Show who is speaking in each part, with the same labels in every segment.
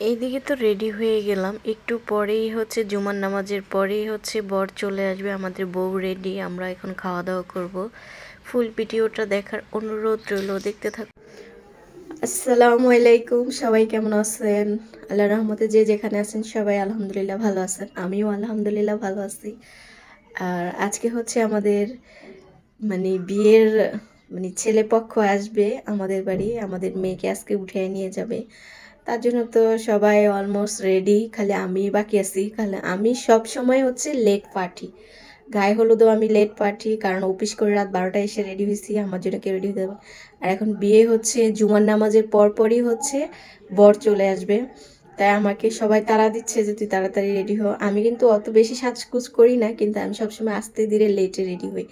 Speaker 1: এইদিকে তো রেডি হয়ে গেলাম, একটু পরেই হচ্ছে জুমার নামাজের পরেই হচ্ছে বর চলে আসবে। আমাদের বউ রেডি, আমরা এখন খাওয়া দাওয়া করব। ফুল ভিডিওটা দেখার অনুরোধ রইল, দেখতে থাকুন। আসসালামু আলাইকুম, সবাই কেমন আছেন? আল্লাহ রহমতে যে যেখানে আছেন সবাই আলহামদুলিল্লাহ ভালো আছেন, আমিও আলহামদুলিল্লাহ ভালো আছি। আর আজকে হচ্ছে আমাদের বিয়ের ছেলে পক্ষ আসবে আমাদের বাড়ি, আমাদের মেয়েকে আজকে উঠে নিয়ে যাবে। তার জন্য তো সবাই অলমোস্ট রেডি, খালি আমি বাকি আছি। খালি আমি সব সময় হচ্ছে লেট পার্টি, গায়ে হলুদও আমি লেট পার্টি, কারণ অফিস করে রাত 12টায় এসে রেডি হয়েছি, আমার জন্য কেউ রেডি হতে হবে। আর এখন বিয়ে হচ্ছে জুমার নামাজের পরপরই হচ্ছে বর চলে আসবে, তাই আমাকে সবাই তাড়া দিচ্ছে যে তুই তাড়াতাড়ি রেডি হ। আমি কিন্তু অত বেশি সাজগুজ করি না, কিন্তু আমি সবসময় আস্তে ধীরে লেটে রেডি হই।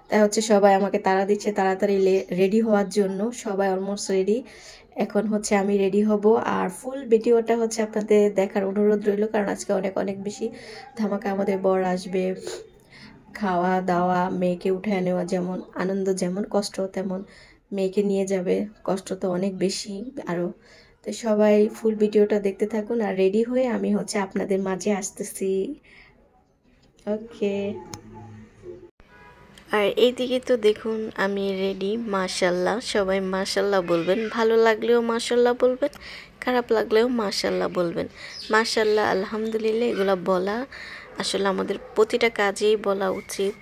Speaker 1: তাই হচ্ছে সবাই আমাকে তাড়া দিচ্ছে তাড়াতাড়ি রেডি হওয়ার জন্য। সবাই অলমোস্ট রেডি, এখন হচ্ছে আমি রেডি হব। আর ফুল ভিডিওটা হচ্ছে আপনাদের দেখার অনুরোধ রইল, কারণ আজকে অনেক অনেক বেশি ধামাকা। আমাদের বর আসবে, খাওয়া দাওয়া, মেয়েকে উঠায় নেওয়া, যেমন আনন্দ যেমন কষ্ট তেমন মেয়েকে নিয়ে যাবে, কষ্ট তো অনেক বেশি আরও। তো সবাই ফুল ভিডিওটা দেখতে থাকুন, আর রেডি হয়ে আমি হচ্ছে আপনাদের মাঝে আসতেছি। ওকে। আর এইদিকে তো দেখুন আমি রেডি, মাশাল্লাহ। সবাই মাশাল্লাহ বলবেন, ভালো লাগলেও মাশাল্লাহ বলবেন, খারাপ লাগলেও মাশাল্লাহ বলবেন। মাশাল্লাহ আলহামদুলিল্লাহ এগুলো বলা আসলে আমাদের প্রতিটা কাজেই বলা উচিত।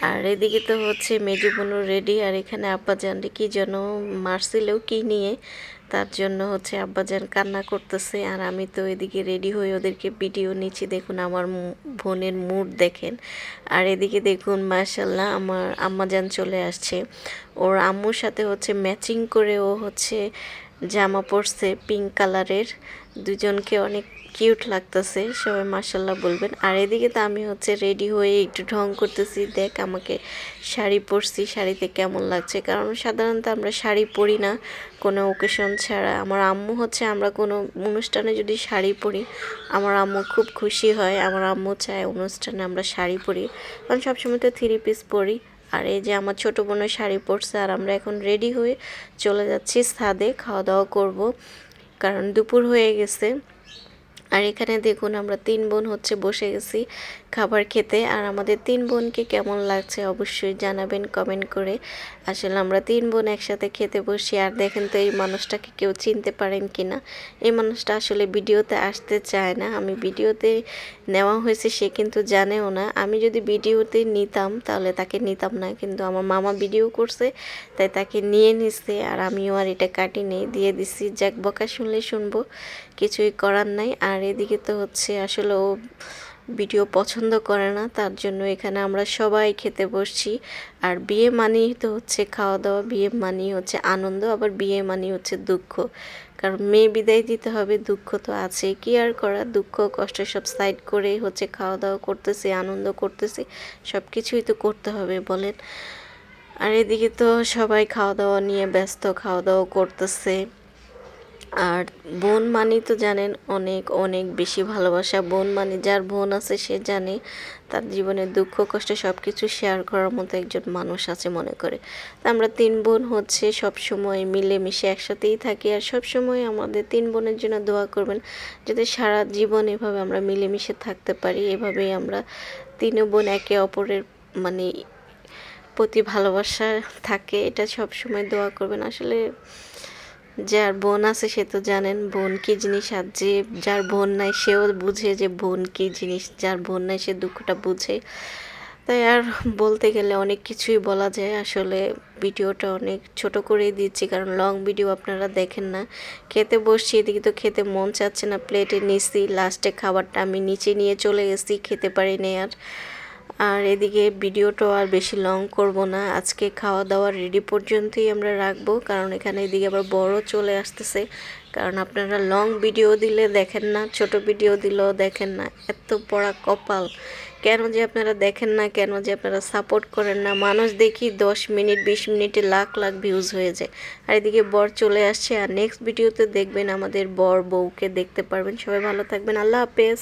Speaker 1: আর এদিকে তো হচ্ছে মেজু বোনও রেডি, আর এখানে আব্বাজানরে কি যেন মারছিলেও কি নিয়ে, তার জন্য হচ্ছে আব্বাজান কান্না করতেছে। আর আমি তো এদিকে রেডি হয়ে ওদেরকে ভিডিও নিচ্ছি, দেখুন আমার বোনের মুড দেখেন। আর এদিকে দেখুন মাশাল্লাহ আমার আম্মাজান চলে আসছে, ওর আম্মুর সাথে হচ্ছে ম্যাচিং করে ও হচ্ছে জামা পরছে পিঙ্ক কালারের, দুজনকে অনেক কিউট লাগতেছে, সবাই মাশাল্লাহ বলবেন। আর এদিকে তো আমি হচ্ছে রেডি হয়ে একটু ঢং করতেছি, দেখ আমাকে শাড়ি পরছি, শাড়িতে কেমন লাগছে, কারণ সাধারণত আমরা শাড়ি পরি না কোনো ওকেশন ছাড়া। আমার আম্মু হচ্ছে আমরা কোনো অনুষ্ঠানে যদি শাড়ি পরি আমার আম্মু খুব খুশি হয়, আমার আম্মু চায় অনুষ্ঠানে আমরা শাড়ি পরি, কারণ সবসময় তো 3 পিস পরি। আর এই যে আমার ছোটো বোনের শাড়ি পরছে, আর আমরা এখন রেডি হয়ে চলে যাচ্ছি ছাদে, খাওয়া দাওয়া করব, কারণ দুপুর হয়ে গেছে। আর এখানে দেখুন আমরা 3 বোন হচ্ছে বসে গেছি খাবার খেতে। আর আমাদের 3 বোনকে কেমন লাগছে অবশ্যই জানাবেন কমেন্ট করে। আসলে আমরা 3 বোন একসাথে খেতে বসি। আর দেখেন তো এই মানুষটাকে কেউ চিনতে পারেন কি না? এই মানুষটা আসলে ভিডিওতে আসতে চায় না, আমি ভিডিওতে নেওয়া হয়েছে সে কিন্তু জানেও না। আমি যদি ভিডিওতে নিতাম তাহলে তাকে নিতাম না, কিন্তু আমার মামা ভিডিও করছে তাই তাকে নিয়ে নিছে, আর আমিও আর এটা কাটি নেই, দিয়ে দিছি। যাক, বকা শুনলে শুনবো, কিছুই করার নাই। আর এদিকে তো হচ্ছে আসলে ও ভিডিও পছন্দ করে না, তার জন্য এখানে আমরা সবাই খেতে বসছি। আর বিয়ে মানেই তো হচ্ছে খাওয়া দাওয়া, বিয়ে মানেই হচ্ছে আনন্দ, আবার বিয়ে মানেই হচ্ছে দুঃখ, কারণ মেয়ে বিদায় দিতে হবে, দুঃখ তো আছে, কি আর করা, দুঃখ কষ্ট সব সাইড করে হচ্ছে খাওয়া দাওয়া করতেছি, আনন্দ করতেছি, সব কিছুই তো করতে হবে বলেন। আর এদিকে তো সবাই খাওয়া দাওয়া নিয়ে ব্যস্ত, খাওয়া দাওয়া করতেছে। আর বোন মানি তো জানেন অনেক অনেক বেশি ভালোবাসা, বোন মানে যার বোন আছে সে জানে তার জীবনের দুঃখ কষ্ট সব কিছু শেয়ার করার মতো একজন মানুষ আছে মনে করে। তা আমরা 3 বোন হচ্ছে সব সময় মিলেমিশে একসাথেই থাকি, আর সব সময় আমাদের 3 বোনের জন্য দোয়া করবেন যাতে সারা জীবন এভাবে আমরা মিলেমিশে থাকতে পারি। এভাবেই আমরা 3 বোন একে অপরের প্রতি ভালোবাসা থাকে, এটা সব সময় দোয়া করবেন। আসলে যার বোন আছে সে তো জানেন বোন কি জিনিস, আর যে যার বোন নাই সেও বুঝে যে বোন কি জিনিস, যার বোন নাই সে দুঃখটা বুঝে। তাই আর বলতে গেলে অনেক কিছুই বলা যায়, আসলে ভিডিওটা অনেক ছোট করেই দিচ্ছি কারণ লং ভিডিও আপনারা দেখেন না। খেতে বসছি, এদিকে তো খেতে মন চাচ্ছে না, প্লেটে নিছি, লাস্টে খাবারটা আমি নিচে নিয়ে চলে গেছি, খেতে পারিনি আর। আর এদিকে ভিডিওটাও আর বেশি লং করব না, আজকে খাওয়া দাওয়া রেডি পর্যন্তই আমরা রাখবো, কারণ এখানে এদিকে আবার বড় চলে আসতেছে। কারণ আপনারা লং ভিডিও দিলে দেখেন না, ছোট ভিডিও দিলেও দেখেন না, এত পড়া কপাল, কেন যে আপনারা দেখেন না, কেন যে আপনারা সাপোর্ট করেন না। মানুষ দেখি 10 মিনিট 20 মিনিটে লাখ লাখ ভিউজ হয়ে যায়। আর এদিকে বর চলে আসছে, আর নেক্সট ভিডিওতে দেখবেন আমাদের বর বউকে দেখতে পারবেন। সবাই ভালো থাকবেন, আল্লাহ হাফেজ।